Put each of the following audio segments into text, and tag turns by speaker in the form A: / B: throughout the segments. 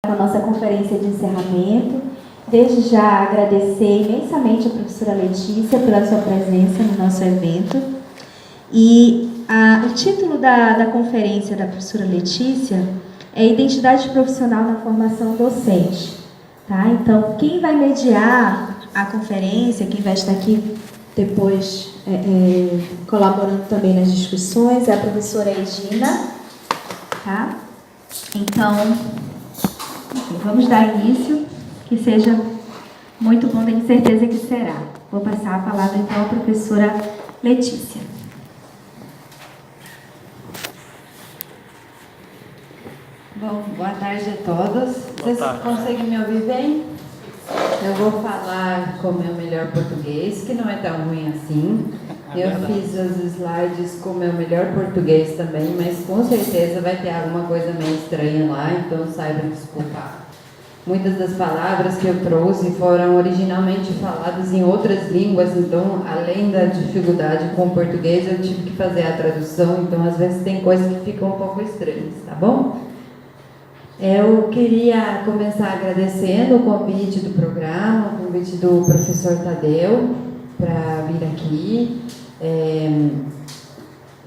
A: com a nossa conferência de encerramento. Desde já agradecer imensamente a professora Letícia pela sua presença no nosso evento. E o título da conferência da professora Letícia é Identidade Profissional na Formação Docente. Tá? Então, quem vai mediar a conferência, quem vai estar aqui depois colaborando também nas discussões, é a professora Edina. Tá? Então, vamos dar início, que seja muito bom, tenho certeza que será. Vou passar a palavra então à professora Letícia.
B: Bom, boa tarde a todos. Vocês conseguem me ouvir bem? Eu vou falar com o meu melhor português, que não é tão ruim assim. Eu fiz os slides com o meu melhor português também, mas com certeza vai ter alguma coisa meio estranha lá, então saibam desculpar. Muitas das palavras que eu trouxe foram originalmente faladas em outras línguas, então, além da dificuldade com o português, eu tive que fazer a tradução, então às vezes tem coisas que ficam um pouco estranhas, tá bom? Eu queria começar agradecendo o convite do programa, o convite do professor Tadeu para vir aqui.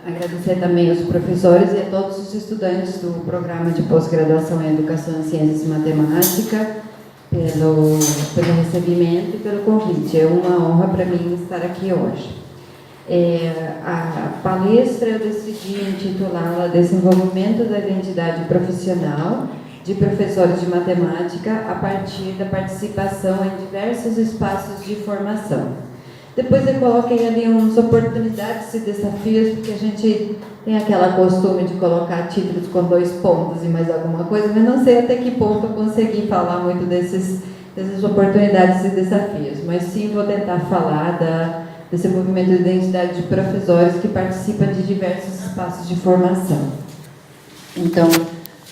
B: Agradecer também aos professores e a todos os estudantes do programa de pós-graduação em Educação em Ciências e Matemática pelo recebimento e pelo convite. É uma honra para mim estar aqui hoje. A palestra eu decidi intitulá-la Desenvolvimento da Identidade Profissional de Professores de Matemática a partir da participação em diversos espaços de formação. Depois eu coloquei ali umas oportunidades e desafios, porque a gente tem aquela costume de colocar títulos com 2 pontos e mais alguma coisa, mas não sei até que ponto eu consegui falar muito dessas oportunidades e desafios, mas sim vou tentar falar desse movimento de identidade de professores que participam de diversos espaços de formação. Então,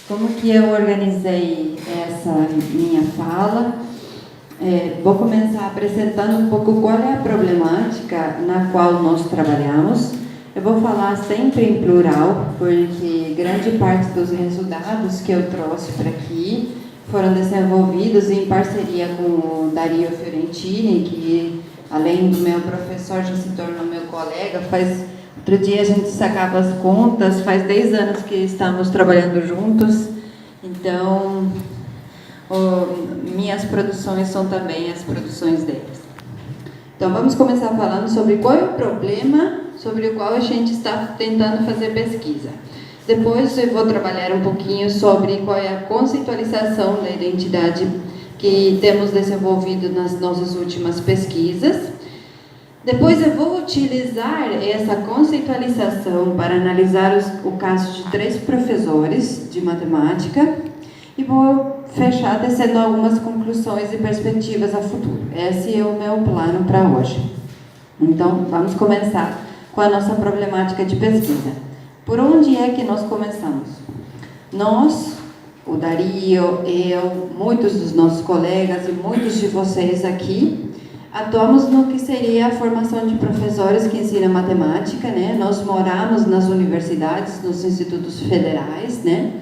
B: como que eu organizei essa minha fala? Vou começar apresentando um pouco qual é a problemática na qual nós trabalhamos. Eu vou falar sempre em plural, porque grande parte dos resultados que eu trouxe para aqui foram desenvolvidos em parceria com o Dario Fiorentini, que além do meu professor já se tornou meu colega. Outro dia a gente sacava as contas, faz 10 anos que estamos trabalhando juntos, então minhas produções são também as produções deles. Então vamos começar falando sobre qual é o problema sobre o qual a gente está tentando fazer pesquisa. Depois eu vou trabalhar um pouquinho sobre qual é a conceitualização da identidade que temos desenvolvido nas nossas últimas pesquisas. Depois eu vou utilizar essa conceitualização para analisar o caso de 3 professores de matemática e vou fechar tecendo algumas conclusões e perspectivas a futuro. Esse é o meu plano para hoje. Então, vamos começar com a nossa problemática de pesquisa. Por onde é que nós começamos? Nós, o Dario, eu, muitos dos nossos colegas e muitos de vocês aqui, atuamos no que seria a formação de professores que ensinam matemática, né? Nós moramos nas universidades, nos institutos federais, né?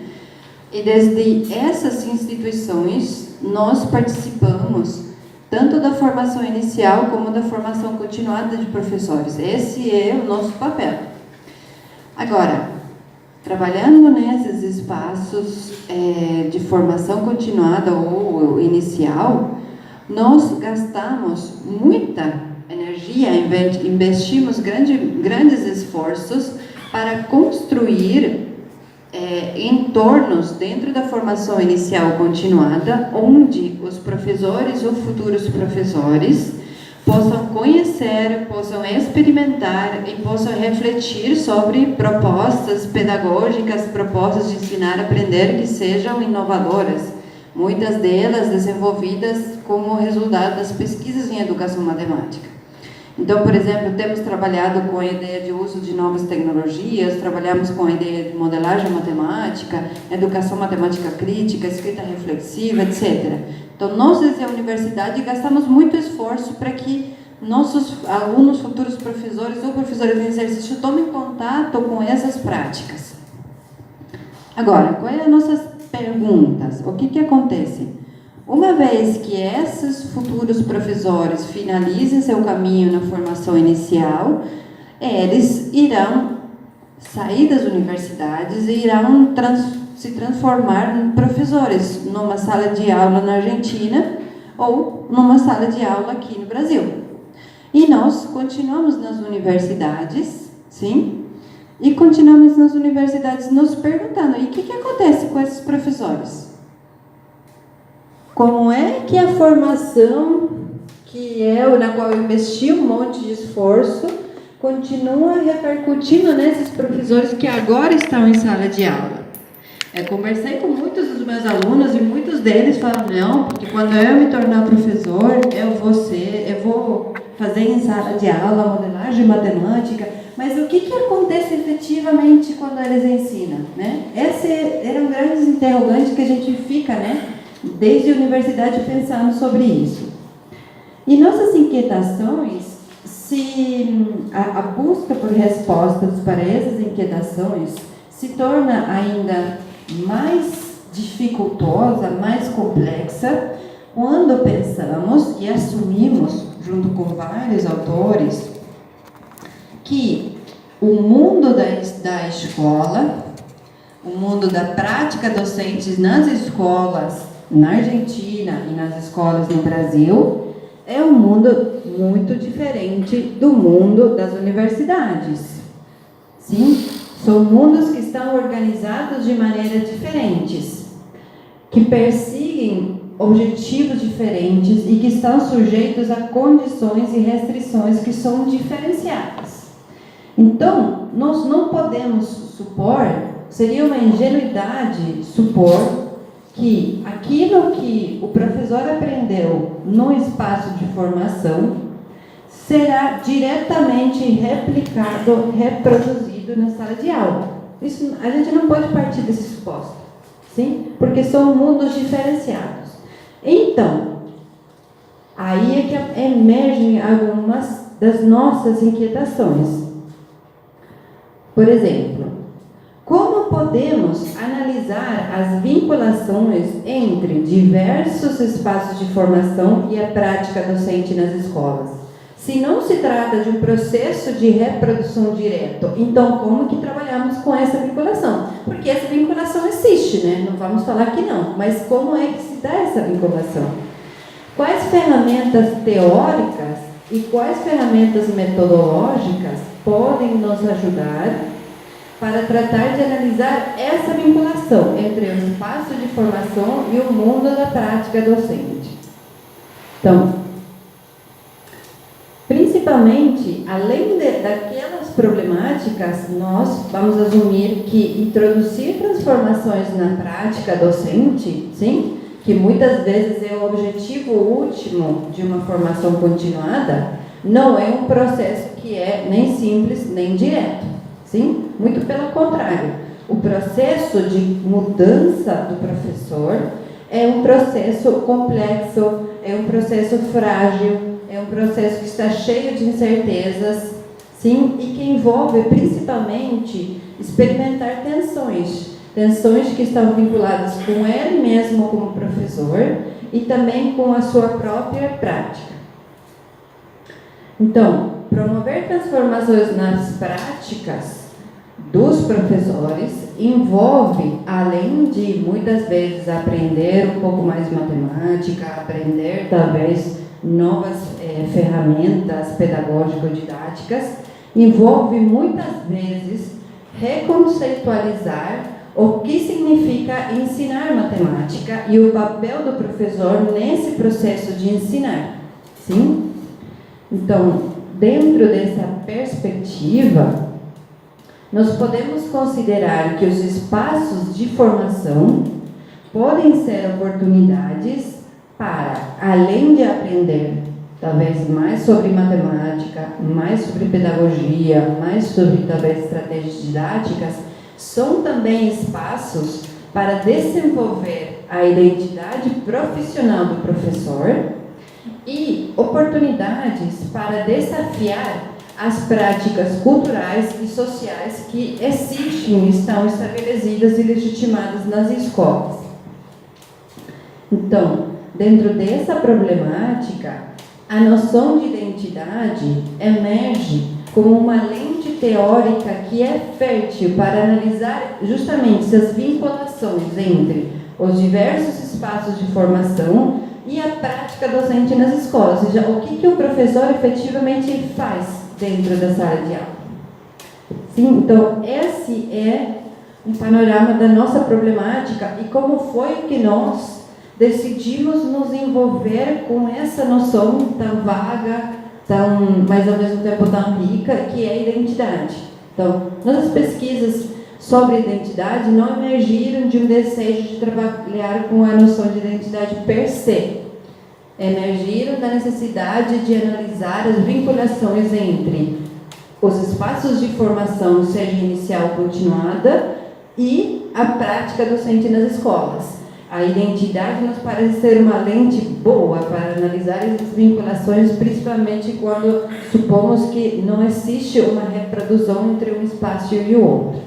B: E desde essas instituições, nós participamos tanto da formação inicial como da formação continuada de professores. Esse é o nosso papel. Agora, trabalhando nesses espaços de formação continuada ou inicial, nós gastamos muita energia, investimos grandes esforços para construir entornos dentro da formação inicial continuada, onde os professores ou futuros professores possam conhecer, possam experimentar e possam refletir sobre propostas pedagógicas, propostas de ensinar e aprender que sejam inovadoras, muitas delas desenvolvidas como resultado das pesquisas em educação matemática. Então, por exemplo, temos trabalhado com a ideia de uso de novas tecnologias, trabalhamos com a ideia de modelagem matemática, educação matemática crítica, escrita reflexiva, etc. Então, nós, desde a universidade, gastamos muito esforço para que nossos alunos, futuros professores ou professores em exercício tomem contato com essas práticas. Agora, qual é a nossa perguntas. O que acontece? Uma vez que esses futuros professores finalizem seu caminho na formação inicial, eles irão sair das universidades e irão se transformar em professores numa sala de aula na Argentina ou numa sala de aula aqui no Brasil. E nós continuamos nas universidades, sim? E continuamos nas universidades nos perguntando, e o que acontece com esses professores? Como é que a formação na qual eu investi um monte de esforço continua repercutindo nesses professores que agora estão em sala de aula? Conversei com muitos dos meus alunos e muitos deles falam, não, porque quando eu me tornar professor, eu vou fazer em sala de aula modelagem matemática, mas o que acontece efetivamente quando eles ensinam, né? Esses eram grandes interrogantes que a gente fica, né, desde a universidade pensando sobre isso. E nossas inquietações, se a busca por respostas para essas inquietações se torna ainda mais dificultosa, mais complexa, quando pensamos e assumimos, junto com vários autores, que o mundo da escola, o mundo da prática docente nas escolas na Argentina e nas escolas no Brasil é um mundo muito diferente do mundo das universidades. Sim? São mundos que estão organizados de maneiras diferentes, que perseguem objetivos diferentes e que estão sujeitos a condições e restrições que são diferenciadas. Então, nós não podemos supor, seria uma ingenuidade supor que aquilo que o professor aprendeu no espaço de formação será diretamente replicado, reproduzido na sala de aula. Isso, a gente não pode partir desse suposto, sim? Porque são mundos diferenciados. Então, aí é que emergem algumas das nossas inquietações. Por exemplo, como podemos analisar as vinculações entre diversos espaços de formação e a prática docente nas escolas? Se não se trata de um processo de reprodução direto, então como que trabalhamos com essa vinculação? Porque essa vinculação existe, né? Não vamos falar que não, mas como é que se dá essa vinculação? Quais ferramentas teóricas e quais ferramentas metodológicas podem nos ajudar para tratar de analisar essa vinculação entre o espaço de formação e o mundo da prática docente? Então, principalmente, além daquelas problemáticas, nós vamos assumir que introduzir transformações na prática docente, sim, que muitas vezes é o objetivo último de uma formação continuada, não é um processo que é nem simples nem direto, sim? Muito pelo contrário. O processo de mudança do professor é um processo complexo, é um processo frágil, é um processo que está cheio de incertezas, sim, e que envolve principalmente experimentar tensões que estão vinculadas com ele mesmo como professor e também com a sua própria prática. Então, promover transformações nas práticas dos professores envolve, além de muitas vezes aprender um pouco mais de matemática, aprender talvez novas ferramentas pedagógico-didáticas, envolve muitas vezes reconceitualizar o que significa ensinar matemática e o papel do professor nesse processo de ensinar, sim? Então, dentro dessa perspectiva, nós podemos considerar que os espaços de formação podem ser oportunidades para, além de aprender talvez mais sobre matemática, mais sobre pedagogia, mais sobre talvez estratégias didáticas, são também espaços para desenvolver a identidade profissional do professor e oportunidades para desafiar as práticas culturais e sociais que existem e estão estabelecidas e legitimadas nas escolas.
C: Então, dentro dessa problemática, a noção de identidade emerge como uma lente teórica que é fértil para analisar justamente essas vinculações entre os diversos espaços de formação e a prática docente nas escolas, ou seja, o que o professor efetivamente faz dentro da sala de aula. Sim, então, esse é um panorama da nossa problemática e como foi que nós decidimos nos envolver com essa noção tão vaga, mas ao mesmo tempo tão rica, que é a identidade. Então, nossas pesquisas sobre identidade não emergiram de um desejo de trabalhar com a noção de identidade per se. Emergiram da necessidade de analisar as vinculações entre os espaços de formação, seja inicial ou continuada, e a prática docente nas escolas. A identidade nos parece ser uma lente boa para analisar essas vinculações, principalmente quando supomos que não existe uma reprodução entre um espaço e o outro.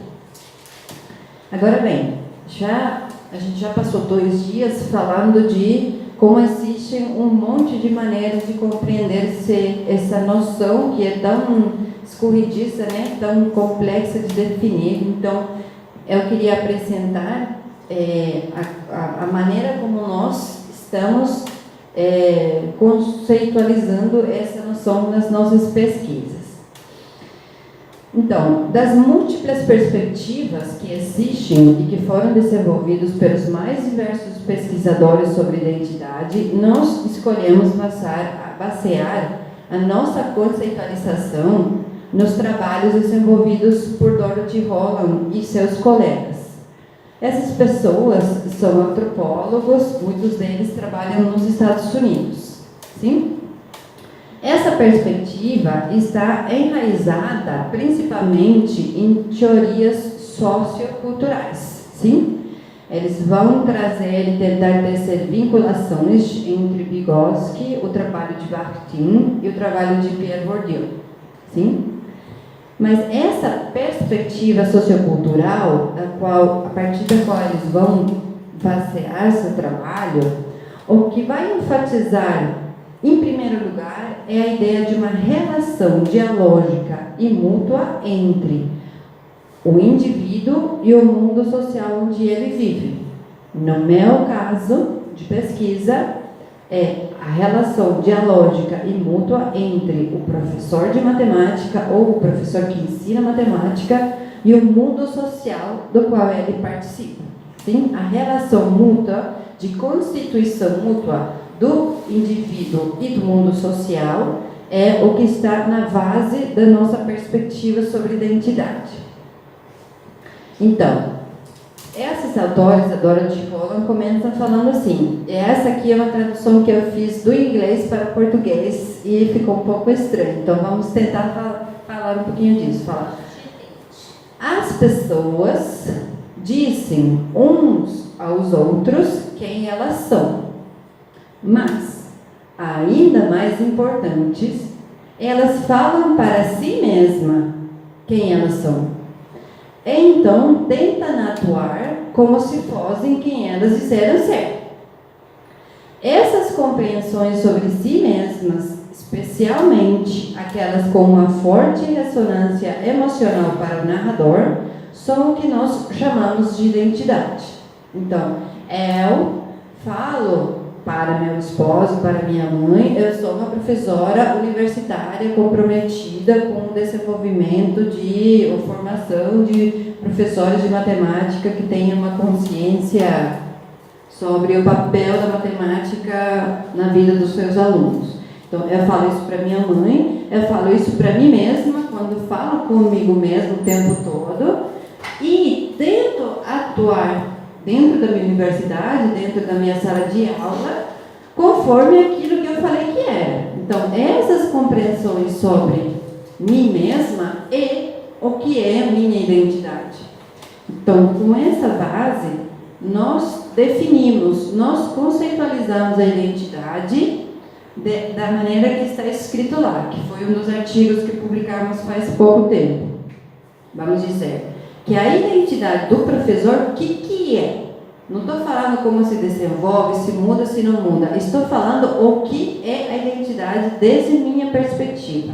C: Agora bem, a gente já passou 2 dias falando de como existe um monte de maneiras de compreender essa noção que é tão escorrediça, né, tão complexa de definir. Então, eu queria apresentar a maneira como nós estamos conceitualizando essa noção nas nossas pesquisas. Então, das múltiplas perspectivas que existem e que foram desenvolvidas pelos mais diversos pesquisadores sobre identidade, nós escolhemos basear a nossa conceitualização nos trabalhos desenvolvidos por Dorothy Holland e seus colegas. Essas pessoas são antropólogos, muitos deles trabalham nos Estados Unidos. Sim? Essa perspectiva está enraizada principalmente em teorias socioculturais. Sim? Eles vão trazer e tentar tecer vinculações entre Vygotsky, o trabalho de Bakhtin e o trabalho de Pierre Bourdieu. Sim? Mas essa perspectiva sociocultural, a partir da qual eles vão basear seu trabalho, o que vai enfatizar, em primeiro lugar, é a ideia de uma relação dialógica e mútua entre o indivíduo e o mundo social onde ele vive. No meu caso de pesquisa, é a relação dialógica e mútua entre o professor de matemática ou o professor que ensina matemática e o mundo social do qual ele participa. Sim? A relação mútua, de constituição mútua do indivíduo e do mundo social, é o que está na base da nossa perspectiva sobre identidade. Então, esses autores, a Dorothy Holland, começam falando assim, essa aqui é uma tradução que eu fiz do inglês para o português e ficou um pouco estranho, então vamos tentar falar um pouquinho disso. As pessoas dizem uns aos outros quem elas são, mas, ainda mais importantes, elas falam para si mesmas quem elas são. Então, tentam atuar como se fossem quem elas disseram ser. Essas compreensões sobre si mesmas, especialmente aquelas com uma forte ressonância emocional para o narrador, são o que nós chamamos de identidade. Então, eu falo para meu esposo, para minha mãe, eu sou uma professora universitária comprometida com o desenvolvimento ou formação de professores de matemática que tenham uma consciência sobre o papel da matemática na vida dos seus alunos. Então, eu falo isso para minha mãe, eu falo isso para mim mesma, quando falo comigo mesmo o tempo todo, e tento atuar dentro da minha universidade, dentro da minha sala de aula, conforme aquilo que eu falei que era. Então, essas compreensões sobre mim mesma e o que é minha identidade. Então, com essa base, nós definimos, nós conceitualizamos a identidade da maneira que está escrito lá, que foi um dos artigos que publicamos faz pouco tempo. Vamos dizer que a identidade do professor, o que é? Não estou falando como se desenvolve, se muda, se não muda. Estou falando o que é a identidade desde minha perspectiva.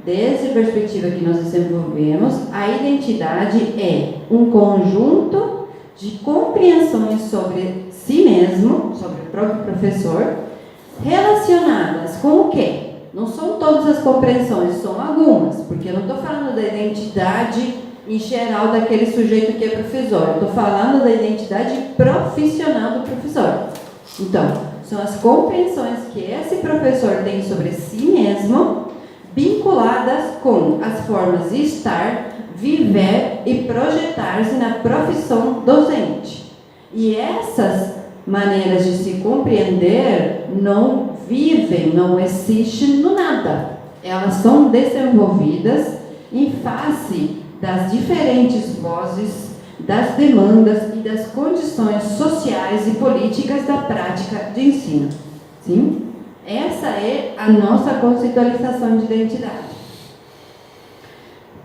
C: Desde a perspectiva que nós desenvolvemos, a identidade é um conjunto de compreensões sobre si mesmo, sobre o próprio professor, relacionadas com o quê? Não são todas as compreensões, são algumas, porque eu não estou falando da identidade em geral daquele sujeito que é professor, eu estou falando da identidade profissional do professor. Então, são as compreensões que esse professor tem sobre si mesmo, vinculadas com as formas de estar, viver e projetar-se na profissão docente. E essas maneiras de se compreender não vivem, não existem no nada. Elas são desenvolvidas em face das diferentes vozes, das demandas e das condições sociais e políticas da prática de ensino. Sim? Essa é a nossa conceitualização de identidade.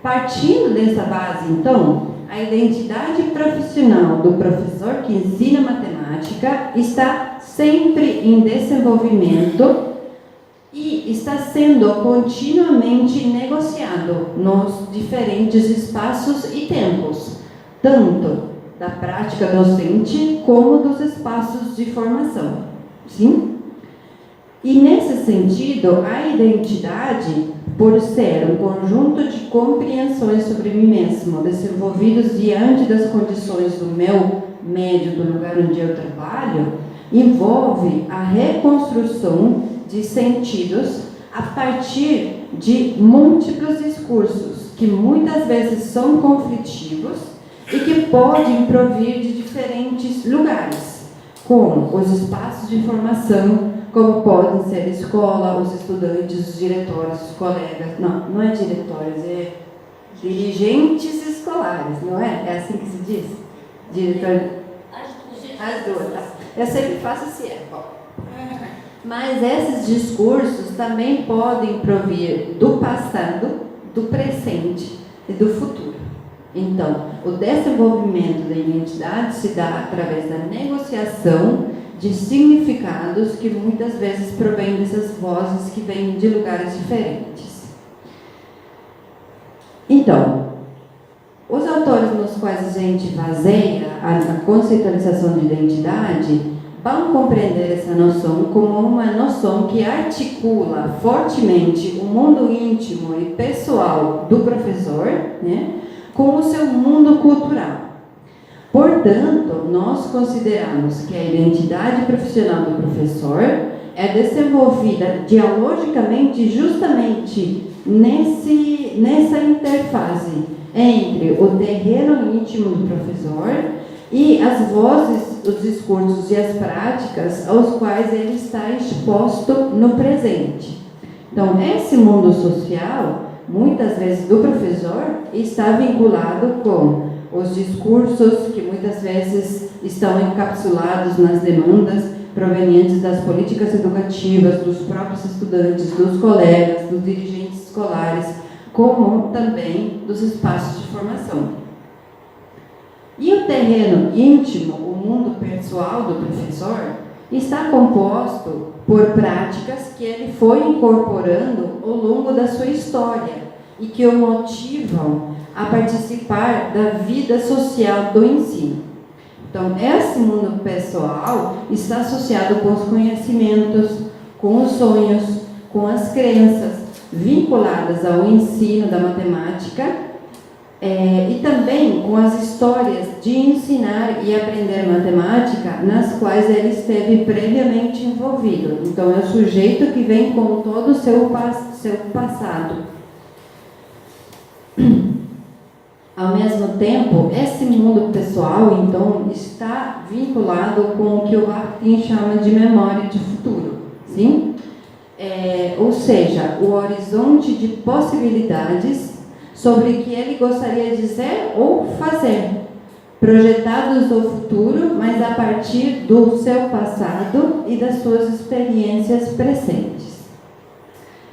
C: Partindo dessa base, então, a identidade profissional do professor que ensina matemática está sempre em desenvolvimento e está sendo continuamente negociado nos diferentes espaços e tempos, tanto da prática docente como dos espaços de formação. Sim? E nesse sentido, a identidade, por ser um conjunto de compreensões sobre mim mesmo, desenvolvidos diante das condições do meu médio, do lugar onde eu trabalho, envolve a reconstrução de sentidos a partir de múltiplos discursos, que muitas vezes são conflitivos e que podem provir de diferentes lugares, como os espaços de formação, como podem ser a escola, os estudantes, os diretores, os colegas, não é diretores, é dirigentes escolares, não é? É assim que se diz? Diretor... As duas, tá? Eu sempre faço se é. Mas esses discursos também podem provir do passado, do presente e do futuro. Então, o desenvolvimento da identidade se dá através da negociação de significados que muitas vezes provêm dessas vozes que vêm de lugares diferentes. Então, os autores nos quais a gente baseia a conceitualização de identidade vão compreender essa noção como uma noção que articula fortemente o mundo íntimo e pessoal do professor, né, com o seu mundo cultural. Portanto, nós consideramos que a identidade profissional do professor é desenvolvida dialogicamente justamente nessa interface entre o terreno íntimo do professor e as vozes, os discursos e as práticas aos quais ele está exposto no presente. Então, esse mundo social, muitas vezes do professor, está vinculado com os discursos que muitas vezes estão encapsulados nas demandas provenientes das políticas educativas, dos próprios estudantes, dos colegas, dos dirigentes escolares, como também dos espaços de formação. E o terreno íntimo, o mundo pessoal do professor, está composto por práticas que ele foi incorporando ao longo da sua história e que o motivam a participar da vida social do ensino. Então, esse mundo pessoal está associado com os conhecimentos, com os sonhos, com as crenças vinculadas ao ensino da matemática e também com as histórias de ensinar e aprender matemática nas quais ele esteve previamente envolvido. Então, é o sujeito que vem com todo o seu passado. Ao mesmo tempo, esse mundo pessoal, então, está vinculado com o que o Bakhtin chama de memória de futuro, sim? Ou seja, o horizonte de possibilidades sobre o que ele gostaria de ser ou fazer, projetados no futuro, mas a partir do seu passado e das suas experiências presentes.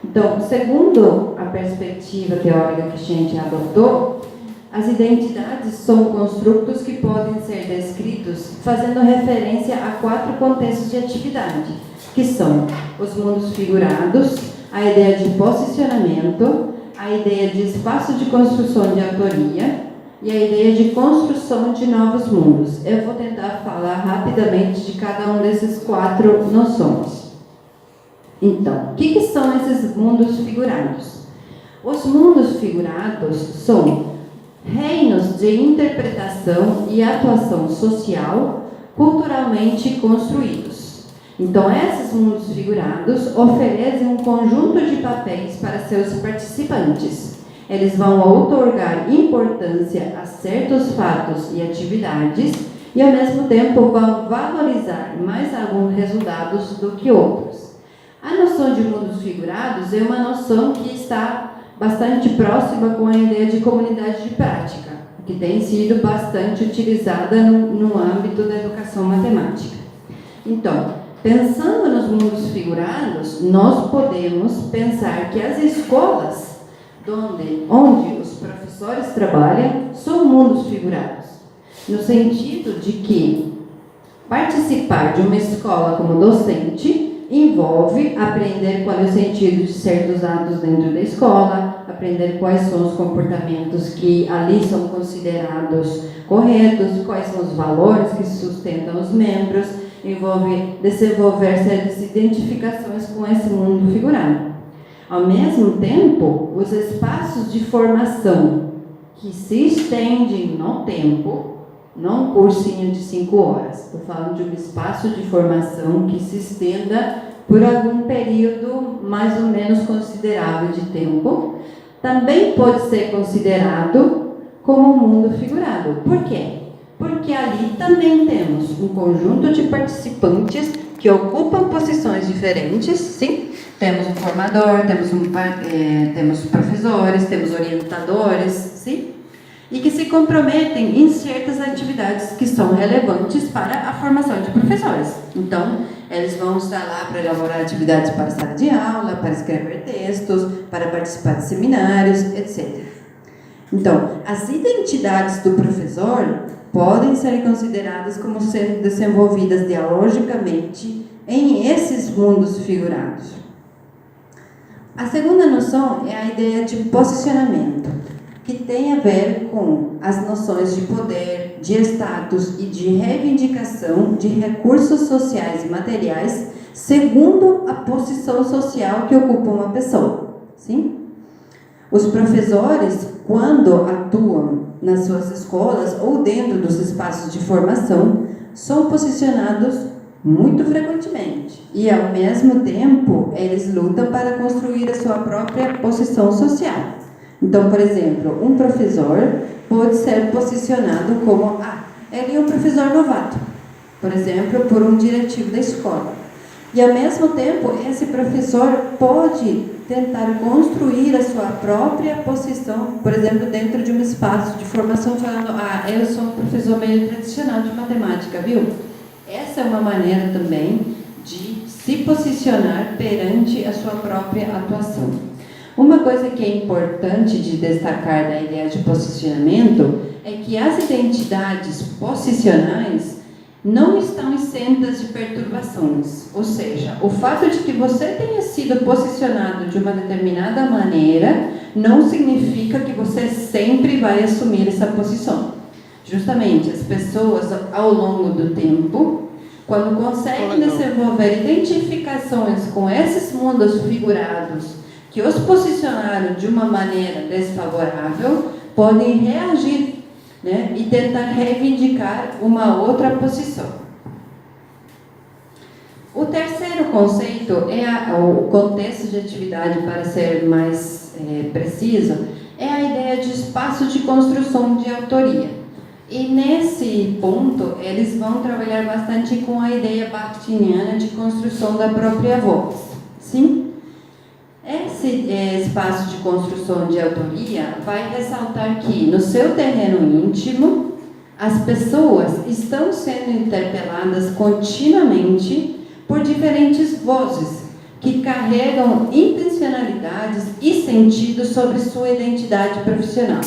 C: Então, segundo a perspectiva teórica que a gente adotou, as identidades são construtos que podem ser descritos fazendo referência a 4 contextos de atividade, que são os mundos figurados, a ideia de posicionamento, a ideia de espaço de construção de autoria e a ideia de construção de novos mundos. Eu vou tentar falar rapidamente de cada um desses 4 noções. Então, o que são esses mundos figurados? Os mundos figurados são reinos de interpretação e atuação social culturalmente construídos. Então, esses mundos figurados oferecem um conjunto de papéis para seus participantes. Eles vão outorgar importância a certos fatos e atividades e, ao mesmo tempo, vão valorizar mais alguns resultados do que outros. A noção de mundos figurados é uma noção que está bastante próxima com a ideia de comunidade de prática, que tem sido bastante utilizada no âmbito da educação matemática. Então, pensando nos mundos figurados, nós podemos pensar que as escolas onde os professores trabalham são mundos figurados, no sentido de que participar de uma escola como docente envolve aprender qual é o sentido de certos atos dentro da escola, aprender quais são os comportamentos que ali são considerados corretos, quais são os valores que sustentam os membros, envolve desenvolver certas identificações com esse mundo figurado. Ao mesmo tempo, os espaços de formação que se estendem no tempo, não um cursinho de 5 horas, estou falando de um espaço de formação que se estenda por algum período mais ou menos considerável de tempo, também pode ser considerado como um mundo figurado. Por quê? Porque ali também temos um conjunto de participantes que ocupam posições diferentes, sim? Temos um formador, temos professores, temos orientadores, sim? E que se comprometem em certas atividades que são relevantes para a formação de professores. Então, eles vão estar lá para elaborar atividades para a sala de aula, para escrever textos, para participar de seminários, etc. Então, as identidades do professor podem ser consideradas como sendo desenvolvidas dialogicamente em esses mundos figurados. A segunda noção é a ideia de posicionamento, que tem a ver com as noções de poder, de status e de reivindicação de recursos sociais e materiais segundo a posição social que ocupa uma pessoa. Sim? Os professores, quando atuam nas suas escolas ou dentro dos espaços de formação, são posicionados muito frequentemente e, ao mesmo tempo, eles lutam para construir a sua própria posição social. Então, por exemplo, um professor pode ser posicionado como ele é um professor novato, por exemplo, por um diretivo da escola. E, ao mesmo tempo, esse professor pode tentar construir a sua própria posição, por exemplo, dentro de um espaço de formação, falando, eu sou um professor meio tradicional de matemática, viu? Essa é uma maneira também de se posicionar perante a sua própria atuação. Uma coisa que é importante de destacar da ideia de posicionamento é que as identidades posicionais não estão isentas de perturbações. Ou seja, o fato de que você tenha sido posicionado de uma determinada maneira não significa que você sempre vai assumir essa posição. Justamente, as pessoas, ao longo do tempo, quando conseguem desenvolver identificações com esses mundos figurados que os posicionaram de uma maneira desfavorável, podem reagir, né, e tentar reivindicar uma outra posição. O terceiro conceito é o contexto de atividade, para ser mais preciso, é a ideia de espaço de construção de autoria. E nesse ponto, eles vão trabalhar bastante com a ideia bakhtiniana de construção da própria voz. Sim? Esse espaço de construção de autoria vai ressaltar que, no seu terreno íntimo, as pessoas estão sendo interpeladas continuamente por diferentes vozes que carregam intencionalidades e sentidos sobre sua identidade profissional.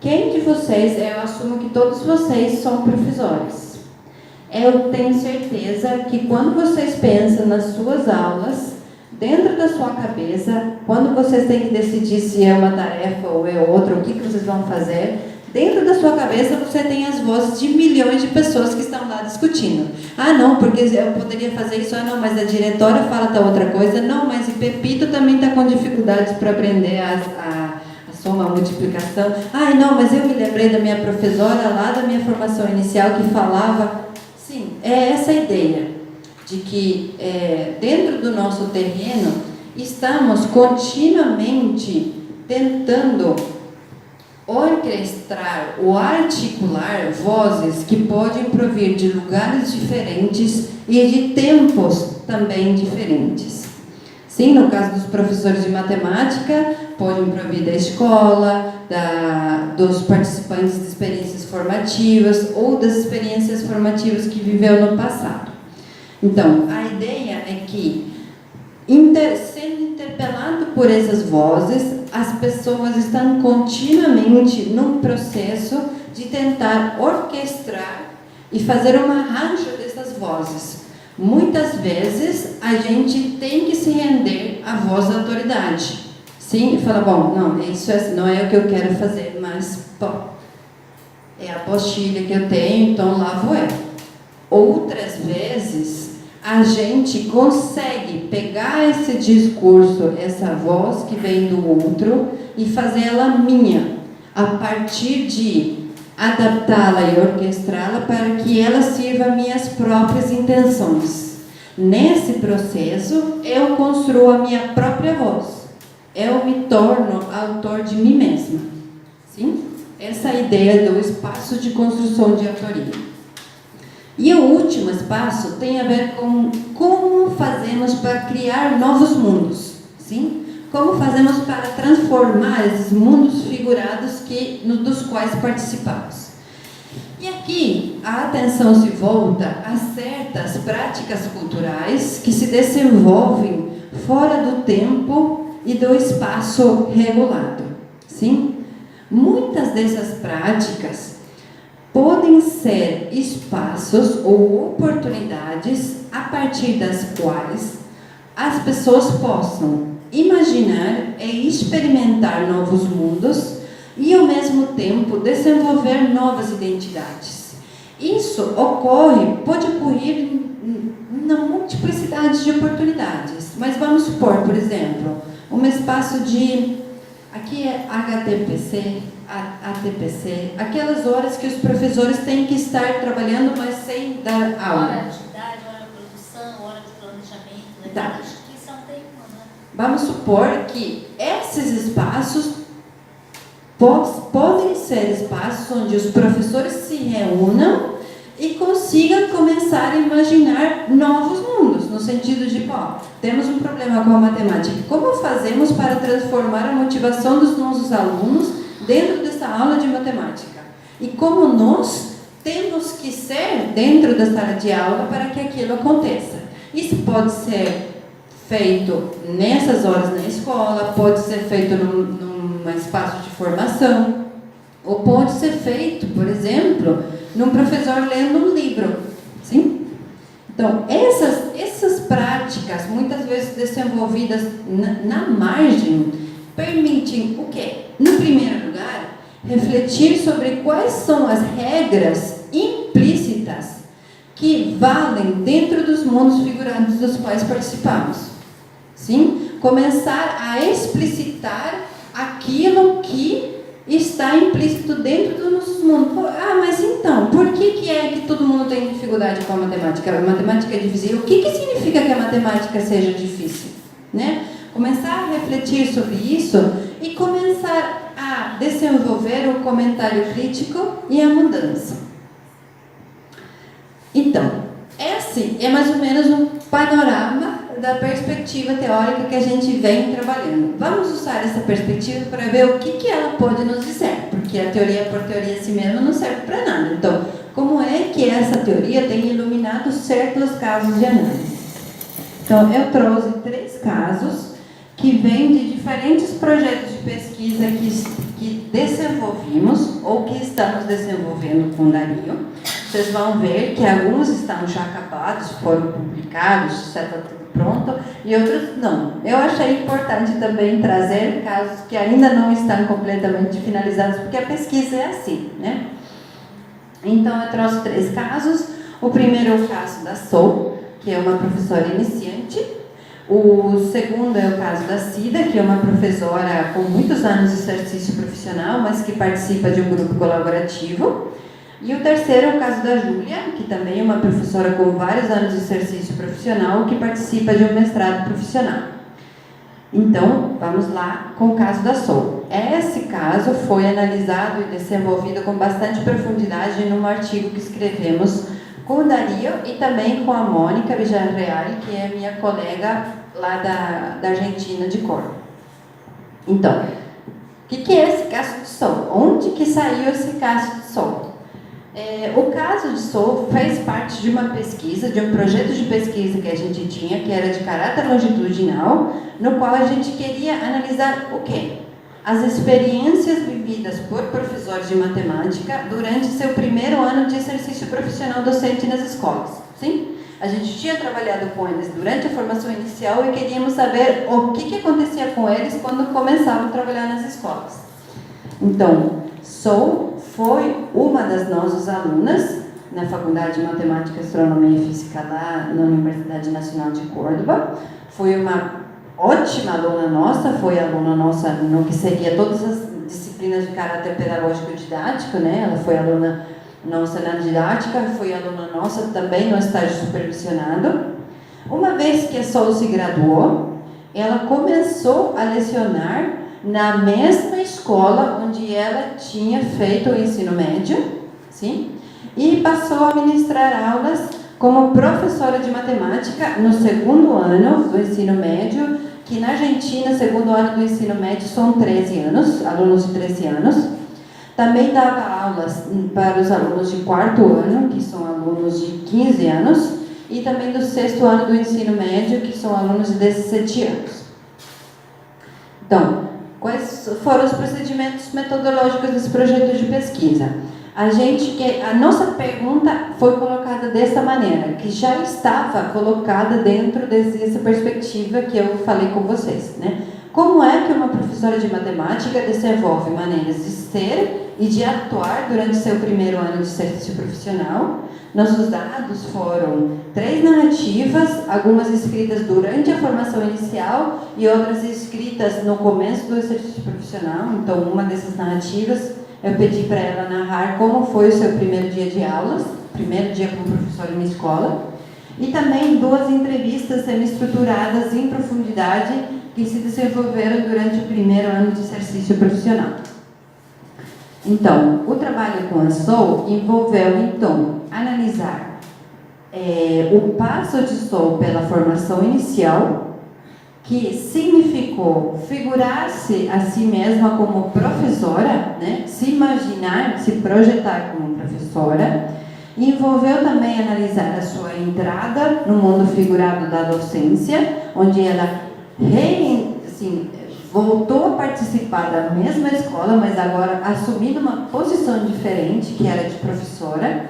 C: Quem de vocês, eu assumo que todos vocês são professores. Eu tenho certeza que quando vocês pensam nas suas aulas, dentro da sua cabeça, quando vocês têm que decidir se é uma tarefa ou é outra, o que vocês vão fazer, dentro da sua cabeça você tem as vozes de milhões de pessoas que estão lá discutindo. Ah, não, porque eu poderia fazer isso. Ah, não, mas a diretora fala tal outra coisa. Não, mas o Pepito também está com dificuldades para aprender a soma, a multiplicação. Ah, não, mas eu me lembrei da minha professora lá da minha formação inicial que falava. Sim, é essa a ideia de que dentro do nosso terreno estamos continuamente tentando orquestrar ou articular vozes que podem provir de lugares diferentes e de tempos também diferentes. Sim, no caso dos professores de matemática, podem provir da escola, dos participantes de experiências formativas ou das experiências formativas que viveu no passado. Então, a ideia é que, sendo interpelado por essas vozes, as pessoas estão continuamente num processo de tentar orquestrar e fazer um arranjo dessas vozes. Muitas vezes a gente tem que se render à voz da autoridade. Sim, e fala, bom, não, isso não é o que eu quero fazer, mas bom, é a postilha que eu tenho, então lá vou eu. Outras vezes a gente consegue pegar esse discurso, essa voz que vem do outro e fazer ela minha, a partir de adaptá-la e orquestrá-la para que ela sirva minhas próprias intenções. Nesse processo, eu construo a minha própria voz. Eu me torno autor de mim mesma. Sim? Essa é a ideia do espaço de construção de autoria. E o último espaço tem a ver com como fazemos para criar novos mundos. Sim? Como fazemos para transformar esses mundos figurados dos quais participamos. E aqui a atenção se volta a certas práticas culturais que se desenvolvem fora do tempo e do espaço regulado. Sim? Muitas dessas práticas podem ser espaços ou oportunidades a partir das quais as pessoas possam imaginar e experimentar novos mundos e, ao mesmo tempo, desenvolver novas identidades. Isso pode ocorrer na multiplicidade de oportunidades. Mas vamos supor, por exemplo, um espaço de... Aqui é HTPC, ATPC, aquelas horas que os professores têm que estar trabalhando, mas sem dar aula.
D: Hora de atividade, hora de produção, hora de planejamento, né?
C: Tá.
D: Cada instituição tem uma, né?
C: Vamos supor que esses espaços podem ser espaços onde os professores se reúnam e consigam começar a imaginar novos mundos, no sentido de, temos um problema com a matemática. Como fazemos para transformar a motivação dos nossos alunos dentro dessa aula de matemática? E como nós temos que ser dentro da sala de aula para que aquilo aconteça? Isso pode ser feito nessas horas na escola, pode ser feito num espaço de formação, ou pode ser feito, por exemplo, num professor lendo um livro. Sim? Então, essas práticas, muitas vezes desenvolvidas na margem, permitem o quê? No primeiro lugar, refletir sobre quais são as regras implícitas que valem dentro dos mundos figurados dos quais participamos. Sim? Começar a explicitar aquilo que está implícito dentro do nosso mundo. Mas então, por que é que todo mundo tem dificuldade com a matemática? A matemática é difícil. O que significa que a matemática seja difícil? Né? Começar a refletir sobre isso e começar a desenvolver o comentário crítico e a mudança. Então, esse é mais ou menos um panorama da perspectiva teórica que a gente vem trabalhando. Vamos usar essa perspectiva para ver o que ela pode nos dizer, porque a teoria por teoria em si mesma não serve para nada. Então, como é que essa teoria tem iluminado certos casos de análise? Então, eu trouxe 3 casos que vem de diferentes projetos de pesquisa que desenvolvimos ou que estamos desenvolvendo com o Dario. Vocês vão ver que alguns estão já acabados, foram publicados, já está tudo pronto, e outros não. Eu achei importante também trazer casos que ainda não estão completamente finalizados, porque a pesquisa é assim, né? Então, eu trouxe 3 casos. O primeiro é o caso da Sol, que é uma professora iniciante. O segundo é o caso da Cida, que é uma professora com muitos anos de exercício profissional, mas que participa de um grupo colaborativo. E o terceiro é o caso da Júlia, que também é uma professora com vários anos de exercício profissional, que participa de um mestrado profissional. Então, vamos lá com o caso da Sol. Esse caso foi analisado e desenvolvido com bastante profundidade num artigo que escrevemos com o Dario e também com a Mônica Villarreal, que é minha colega lá da Argentina, de Córdoba. Então, o que é esse caso de Sol? Onde que saiu esse caso de Sol? O caso de Sol fez parte de uma pesquisa, de um projeto de pesquisa que a gente tinha, que era de caráter longitudinal, no qual a gente queria analisar o quê? As experiências vividas por professores de matemática durante seu primeiro ano de exercício profissional docente nas escolas. Sim? A gente tinha trabalhado com eles durante a formação inicial e queríamos saber o que acontecia com eles quando começavam a trabalhar nas escolas. Então, Sol foi uma das nossas alunas na Faculdade de Matemática, Astronomia e Física lá na Universidade Nacional de Córdoba. Foi uma ótima aluna nossa, foi aluna nossa no que seria todas as disciplinas de caráter pedagógico didático, né? Ela foi aluna nossa na didática, foi aluna nossa também no estágio supervisionado. Uma vez que a Sol se graduou, ela começou a lecionar na mesma escola onde ela tinha feito o ensino médio, sim? E passou a ministrar aulas como professora de matemática no segundo ano do ensino médio, que na Argentina, segundo ano do ensino médio, são 13 anos, alunos de 13 anos. Também dava aulas para os alunos de quarto ano, que são alunos de 15 anos, e também do sexto ano do ensino médio, que são alunos de 17 anos. Então, quais foram os procedimentos metodológicos desse projeto de pesquisa? A nossa pergunta foi colocada dessa maneira, que já estava colocada dentro dessa perspectiva que eu falei com vocês, né? Como é que uma professora de matemática desenvolve maneiras de ser e de atuar durante seu primeiro ano de exercício profissional? Nossos dados foram 3 narrativas, algumas escritas durante a formação inicial e outras escritas no começo do exercício profissional. Então, uma dessas narrativas, eu pedi para ela narrar como foi o seu primeiro dia de aulas, primeiro dia como professora na escola, e também 2 entrevistas semi-estruturadas em profundidade que se desenvolveram durante o primeiro ano de exercício profissional. Então, o trabalho com a Sol envolveu, então, analisar o passo de Sol pela formação inicial, que significou figurar-se a si mesma como professora, né? Se imaginar, se projetar como professora. Envolveu também analisar a sua entrada no mundo figurado da docência, onde ela voltou a participar da mesma escola, mas agora assumindo uma posição diferente, que era de professora.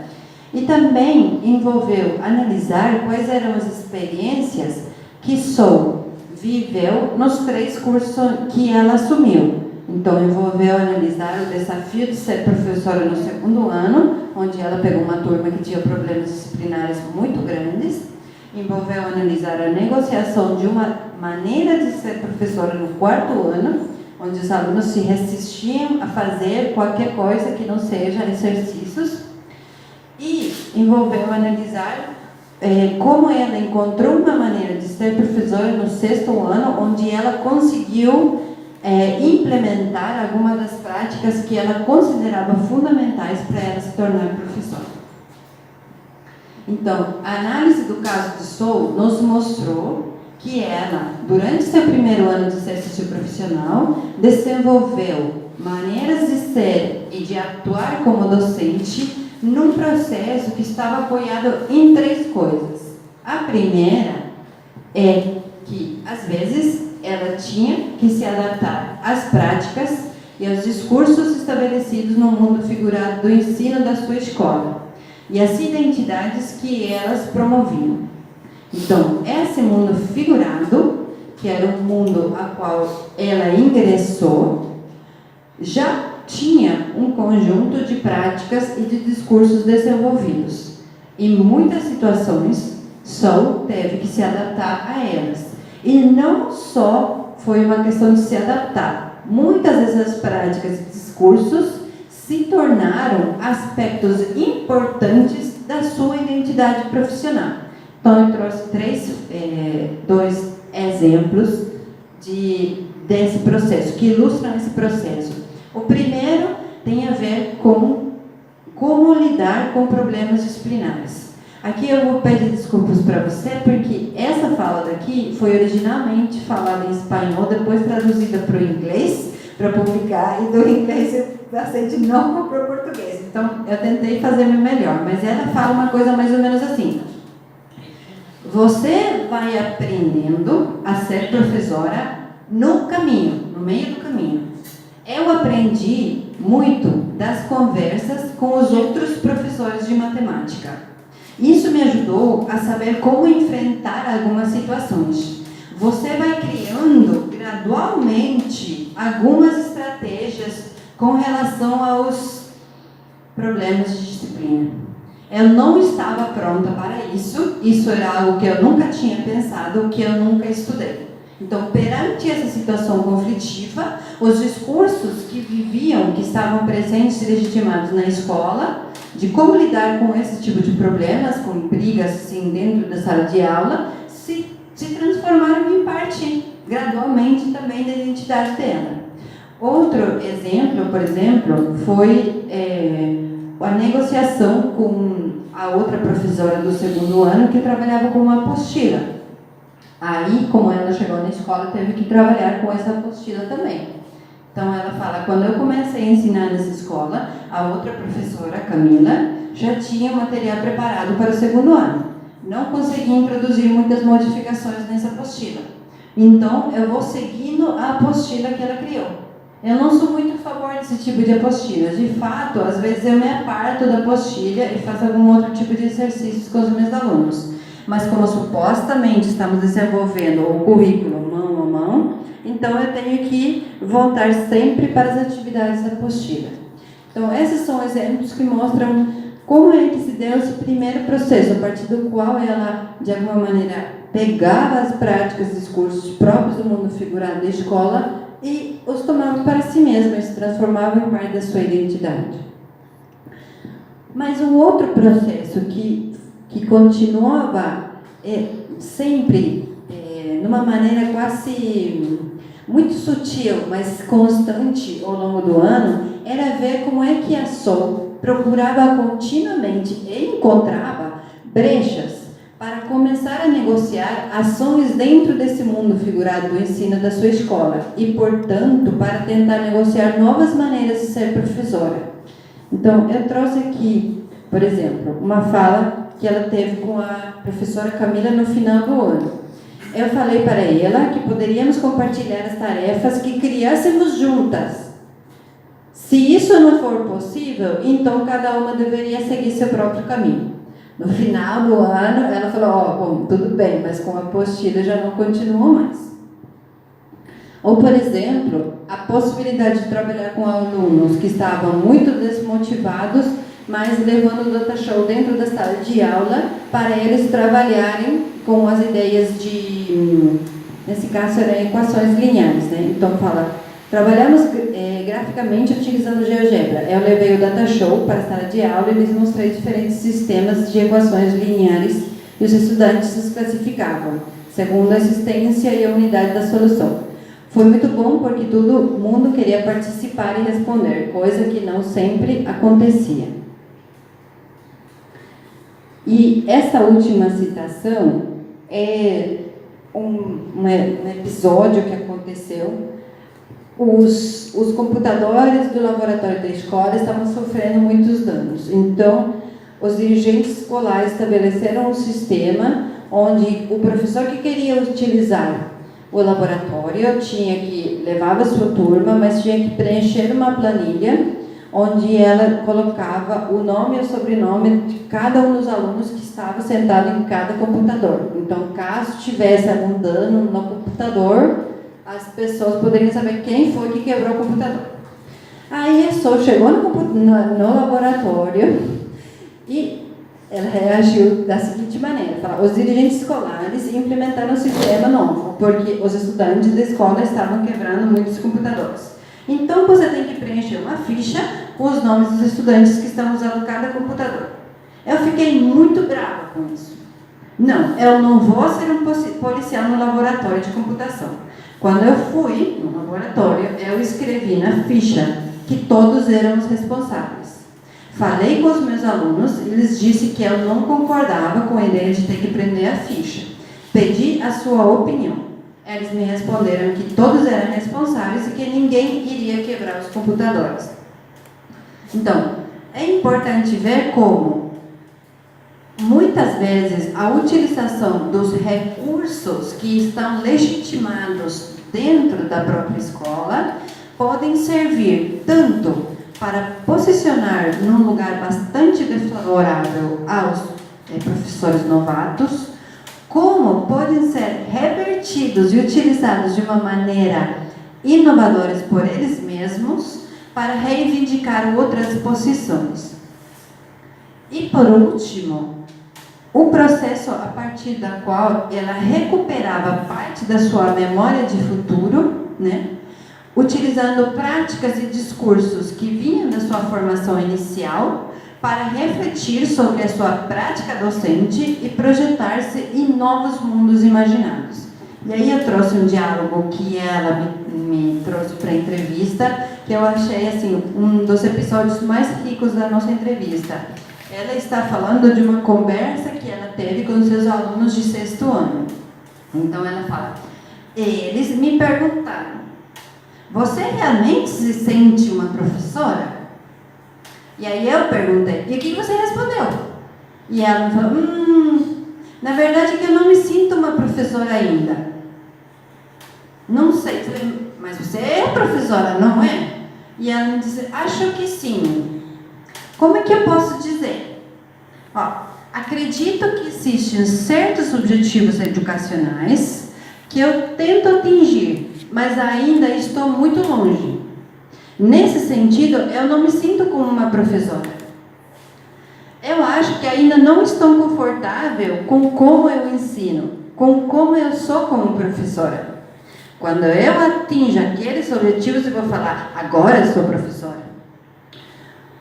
C: E também envolveu analisar quais eram as experiências que Sol viveu nos 3 cursos que ela assumiu. Então, envolveu analisar o desafio de ser professora no segundo ano, onde ela pegou uma turma que tinha problemas disciplinares muito grandes. Envolveu analisar a negociação de uma maneira de ser professora no quarto ano, onde os alunos se resistiam a fazer qualquer coisa que não seja exercícios. E envolveu analisar como ela encontrou uma maneira de ser professora no sexto ano, onde ela conseguiu implementar algumas das práticas que ela considerava fundamentais para ela se tornar professora. Então, a análise do caso de Sol nos mostrou que ela, durante seu primeiro ano de exercício profissional, desenvolveu maneiras de ser e de atuar como docente num processo que estava apoiado em 3 coisas. A primeira é que, às vezes, ela tinha que se adaptar às práticas e aos discursos estabelecidos no mundo figurado do ensino da sua escola e as identidades que elas promoviam. Então, esse mundo figurado, que era o mundo a qual ela ingressou, já tinha um conjunto de práticas e de discursos desenvolvidos. Em muitas situações, Sol teve que se adaptar a elas. E não só foi uma questão de se adaptar. Muitas dessas práticas e discursos se tornaram aspectos importantes da sua identidade profissional. Então, eu trouxe dois exemplos desse processo, que ilustram esse processo. O primeiro tem a ver com como lidar com problemas disciplinares. Aqui eu vou pedir desculpas para você, porque essa fala daqui foi originalmente falada em espanhol, depois traduzida para o inglês, para publicar, e do inglês eu passei de novo para o português. Então, eu tentei fazer meu melhor, mas ela fala uma coisa mais ou menos assim. Você vai aprendendo a ser professora no caminho, no meio do caminho. Eu aprendi muito das conversas com os outros professores de matemática. Isso me ajudou a saber como enfrentar algumas situações. Você vai criando gradualmente algumas estratégias com relação aos problemas de disciplina. Eu não estava pronta para isso era algo que eu nunca tinha pensado, que eu nunca estudei. Então, perante essa situação conflitiva, os discursos que estavam presentes e legitimados na escola, de como lidar com esse tipo de problemas, com brigas assim, dentro da sala de aula, se transformaram em parte, gradualmente, também da identidade dela. Outro exemplo, por exemplo, foi a negociação com a outra professora do segundo ano que trabalhava com uma apostila. Aí, como ela chegou na escola, teve que trabalhar com essa apostila também. Então, ela fala, quando eu comecei a ensinar nessa escola, a outra professora, Camila, já tinha o material preparado para o segundo ano. Não consegui introduzir muitas modificações nessa apostila. Então, eu vou seguindo a apostila que ela criou. Eu não sou muito a favor desse tipo de apostilas. De fato, às vezes eu me aparto da apostila e faço algum outro tipo de exercícios com os meus alunos. Mas como supostamente estamos desenvolvendo o currículo mão a mão, então eu tenho que voltar sempre para as atividades da apostila. Então, esses são exemplos que mostram como é que se deu esse primeiro processo, a partir do qual ela, de alguma maneira, pegava as práticas e discursos próprios do mundo figurado da escola e os tomava para si mesma, e se transformava em parte da sua identidade. Mas um outro processo que continuava sempre, numa maneira quase muito sutil, mas constante ao longo do ano, era ver como é que a Sol procurava continuamente e encontrava brechas para começar a negociar ações dentro desse mundo figurado do ensino da sua escola e, portanto, para tentar negociar novas maneiras de ser professora. Então, eu trouxe aqui, por exemplo, uma fala que ela teve com a professora Camila no final do ano. Eu falei para ela que poderíamos compartilhar as tarefas que criássemos juntas. Se isso não for possível, então cada uma deveria seguir seu próprio caminho. No final do ano, ela falou, bom, tudo bem, mas com a apostila já não continuou mais. Ou, por exemplo, a possibilidade de trabalhar com alunos que estavam muito desmotivados, mas levando o data show dentro da sala de aula para eles trabalharem com as ideias de, nesse caso, eram equações lineares, né? Então, fala, trabalhamos graficamente utilizando GeoGebra. Eu levei o data show para a sala de aula e lhes mostrei diferentes sistemas de equações lineares e os estudantes os classificavam, segundo a existência e a unidade da solução. Foi muito bom porque todo mundo queria participar e responder, coisa que não sempre acontecia. E essa última citação é um episódio que aconteceu. Os computadores do laboratório da escola estavam sofrendo muitos danos. Então, os dirigentes escolares estabeleceram um sistema onde o professor que queria utilizar o laboratório, levava sua turma, mas tinha que preencher uma planilha onde ela colocava o nome e o sobrenome de cada um dos alunos que estava sentado em cada computador. Então, caso tivesse algum dano no computador, as pessoas poderiam saber quem foi que quebrou o computador. Aí a Sol chegou no laboratório e ela reagiu da seguinte maneira: falou, os dirigentes escolares implementaram um sistema novo, porque os estudantes da escola estavam quebrando muitos computadores. Então, você tem que preencher uma ficha com os nomes dos estudantes que estão usando cada computador. Eu fiquei muito brava com isso. Não, eu não vou ser um policial no laboratório de computação. Quando eu fui no laboratório, eu escrevi na ficha que todos éramos responsáveis. Falei com os meus alunos e lhes disse que eu não concordava com a ideia de ter que prender a ficha. Pedi a sua opinião. Eles me responderam que todos eram responsáveis e que ninguém iria quebrar os computadores. Então, é importante ver como, muitas vezes, a utilização dos recursos que estão legitimados dentro da própria escola podem servir tanto para posicionar num lugar bastante desfavorável aos professores novatos, como podem ser revertidos e utilizados de uma maneira inovadora por eles mesmos para reivindicar outras posições. E, por último, o processo a partir da qual ela recuperava parte da sua memória de futuro, né, utilizando práticas e discursos que vinham da sua formação inicial para refletir sobre a sua prática docente e projetar-se em novos mundos imaginados. E aí eu trouxe um diálogo que ela me trouxe para a entrevista, que eu achei assim, um dos episódios mais ricos da nossa entrevista. Ela está falando de uma conversa que ela teve com seus alunos de 6º ano. Então ela fala, eles me perguntaram, você realmente se sente uma professora? E aí eu perguntei, e o que você respondeu? E ela me falou, na verdade que eu não me sinto uma professora ainda. Não sei, mas você é professora, não é? E ela me disse, acho que sim. Como é que eu posso dizer? Acredito que existem certos objetivos educacionais que eu tento atingir, mas ainda estou muito longe. Nesse sentido, eu não me sinto como uma professora. Eu acho que ainda não estou confortável com como eu ensino, com como eu sou como professora. Quando eu atinjo aqueles objetivos, eu vou falar, agora eu sou professora.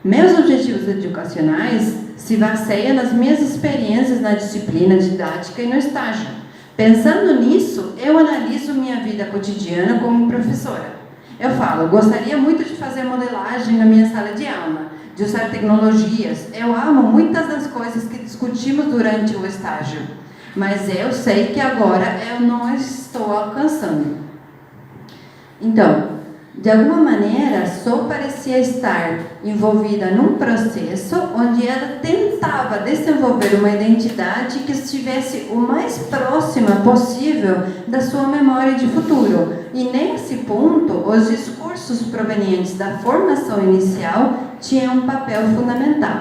C: Meus objetivos educacionais se baseiam nas minhas experiências na disciplina didática e no estágio. Pensando nisso, eu analiso minha vida cotidiana como professora. Eu falo, gostaria muito de fazer modelagem na minha sala de aula, de usar tecnologias. Eu amo muitas das coisas que discutimos durante o estágio, mas eu sei que agora eu não estou alcançando. Então, de alguma maneira, Sol parecia estar envolvida num processo onde ela tentava desenvolver uma identidade que estivesse o mais próxima possível da sua memória de futuro. E nesse ponto, os discursos provenientes da formação inicial tinham um papel fundamental.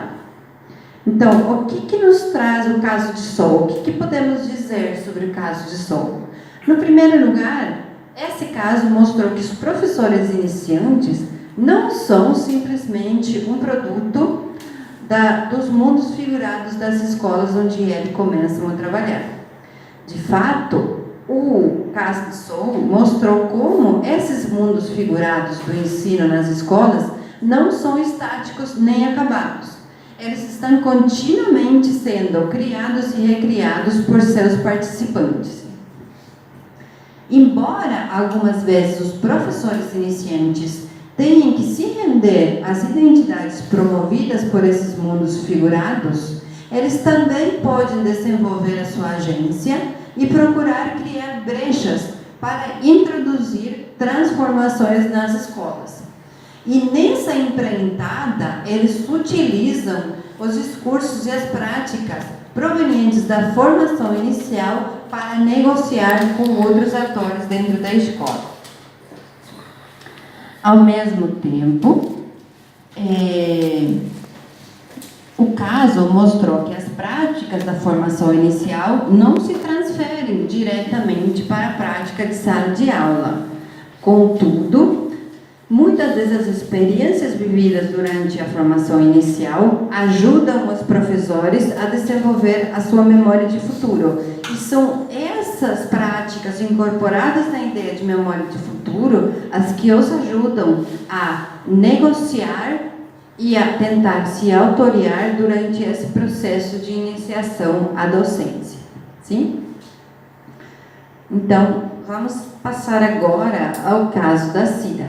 C: Então, o que nos traz o caso de Sol? O que podemos dizer sobre o caso de Sol? No primeiro lugar, esse caso mostrou que os professores iniciantes não são simplesmente um produto dos mundos figurados das escolas onde eles começam a trabalhar. De fato, o caso de Sol mostrou como esses mundos figurados do ensino nas escolas não são estáticos nem acabados. Eles estão continuamente sendo criados e recriados por seus participantes. Embora algumas vezes os professores iniciantes tenham que se render às identidades promovidas por esses mundos figurados, eles também podem desenvolver a sua agência e procurar criar brechas para introduzir transformações nas escolas. E nessa empreitada, eles utilizam os discursos e as práticas provenientes da formação inicial para negociar com outros atores dentro da escola. Ao mesmo tempo, o caso mostrou que as práticas da formação inicial não se transferem diretamente para a prática de sala de aula. Contudo, muitas dessas experiências vividas durante a formação inicial ajudam os professores a desenvolver a sua memória de futuro. E são essas práticas incorporadas na ideia de memória de futuro as que os ajudam a negociar e a tentar se autoriar durante esse processo de iniciação à docência. Sim? Então, vamos passar agora ao caso da Cida.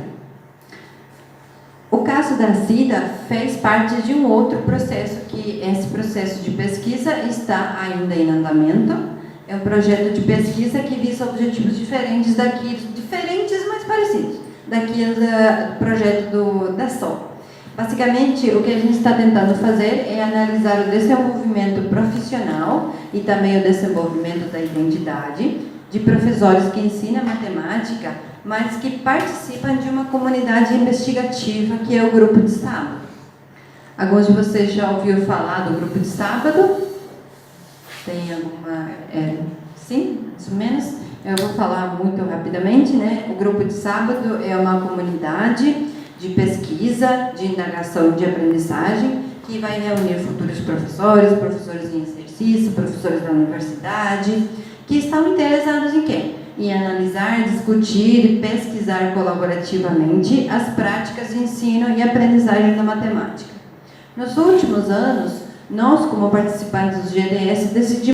C: O caso da Cida fez parte de um outro processo, que esse processo de pesquisa está ainda em andamento. É um projeto de pesquisa que visa objetivos diferentes, mas parecidos, daquilo do projeto da SOL. Basicamente, o que a gente está tentando fazer é analisar o desenvolvimento profissional e também o desenvolvimento da identidade de professores que ensinam matemática, mas que participam de uma comunidade investigativa que é o Grupo de Sábado. Alguns de vocês já ouviram falar do Grupo de Sábado? Tem alguma... sim, mais ou menos. Eu vou falar muito rapidamente, né? O Grupo de Sábado é uma comunidade de pesquisa, de indagação, de aprendizagem, que vai reunir futuros professores, professores em exercício, professores da universidade, que estão interessados em quê? Em analisar, discutir e pesquisar colaborativamente as práticas de ensino e aprendizagem da matemática. Nos últimos anos, nós, como participantes do GDS, decidimos